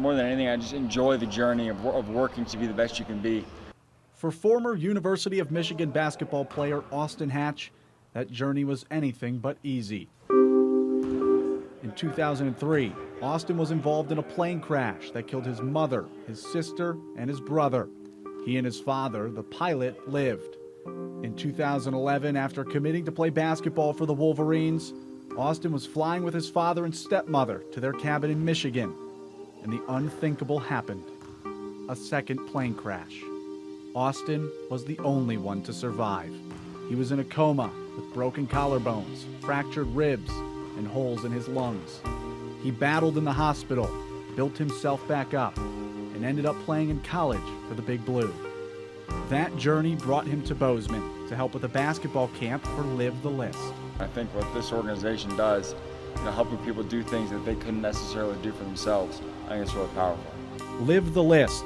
more than anything, I just enjoy the journey of working to be the best you can be. For former University of Michigan basketball player Austin Hatch, that journey was anything but easy. In 2003, Austin was involved in a plane crash that killed his mother, his sister, and his brother. He and his father, the pilot, lived. In 2011, after committing to play basketball for the Wolverines, Austin was flying with his father and stepmother to their cabin in Michigan, and the unthinkable happened. A second plane crash. Austin was the only one to survive. He was in a coma with broken collarbones, fractured ribs, and holes in his lungs. He battled in the hospital, built himself back up, and ended up playing in college for the Big Blue. That journey brought him to Bozeman to help with a basketball camp for Live the List. I think what this organization does, helping people do things that they couldn't necessarily do for themselves, I think it's really powerful. Live the List,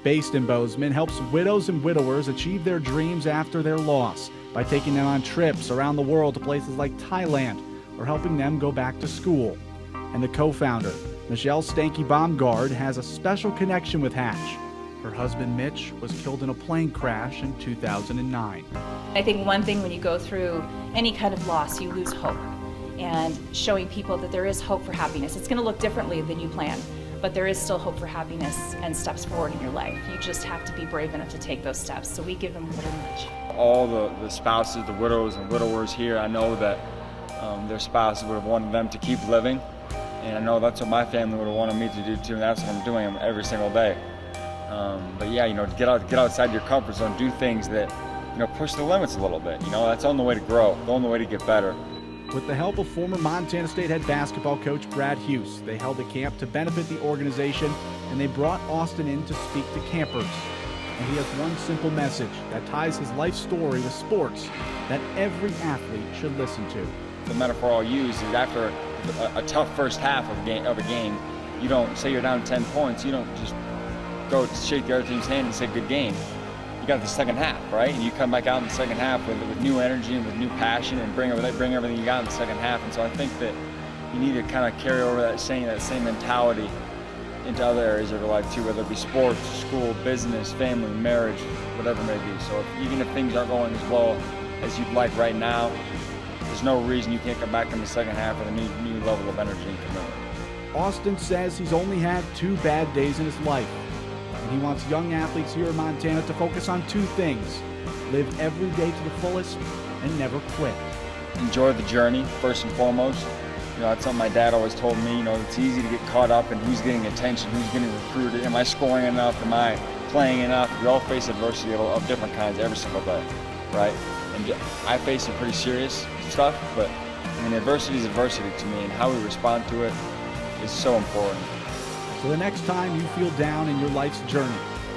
based in Bozeman, helps widows and widowers achieve their dreams after their loss by taking them on trips around the world to places like Thailand or helping them go back to school. And the co-founder, Michelle Stanky Baumgard, has a special connection with Hatch. Her husband, Mitch, was killed in a plane crash in 2009. I think one thing when you go through any kind of loss, you lose hope. And showing people that there is hope for happiness. It's going to look differently than you planned, but there is still hope for happiness and steps forward in your life. You just have to be brave enough to take those steps. So we give them a little nudge. All the spouses, the widows and widowers here, I know that their spouses would have wanted them to keep living. And I know that's what my family would have wanted me to do too, and that's what I'm doing every single day. But yeah, get outside your comfort zone, do things that, push the limits a little bit. That's the only way to grow, the only way to get better. With the help of former Montana State head basketball coach Brad Hughes, they held a camp to benefit the organization, and they brought Austin in to speak to campers. And he has one simple message that ties his life story with sports that every athlete should listen to. The metaphor I'll use is after a tough first half of a game, you don't say you're down 10 points, you don't just go shake the other team's hand and say good game. You got the second half, right? And you come back out in the second half with new energy and with new passion and bring everything you got in the second half. And so I think that you need to kind of carry over that same mentality into other areas of your life too, whether it be sports, school, business, family, marriage, whatever it may be. So even if things aren't going as well as you'd like right now, there's no reason you can't come back in the second half with a new level of energy and commitment. Austin says he's only had 2 bad days in his life. And he wants young athletes here in Montana to focus on 2 things: live every day to the fullest and never quit. Enjoy the journey, first and foremost. That's something my dad always told me. It's easy to get caught up in who's getting attention, who's getting recruited, am I scoring enough, am I playing enough? We all face adversity of different kinds every single day, right? And I face some pretty serious stuff, but adversity is adversity to me, and how we respond to it is so important. So the next time you feel down in your life's journey,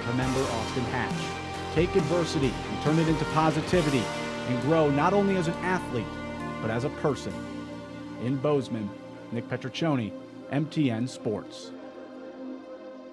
remember Austin Hatch. Take adversity and turn it into positivity and grow not only as an athlete, but as a person. In Bozeman, Nick Petriccioni, MTN Sports.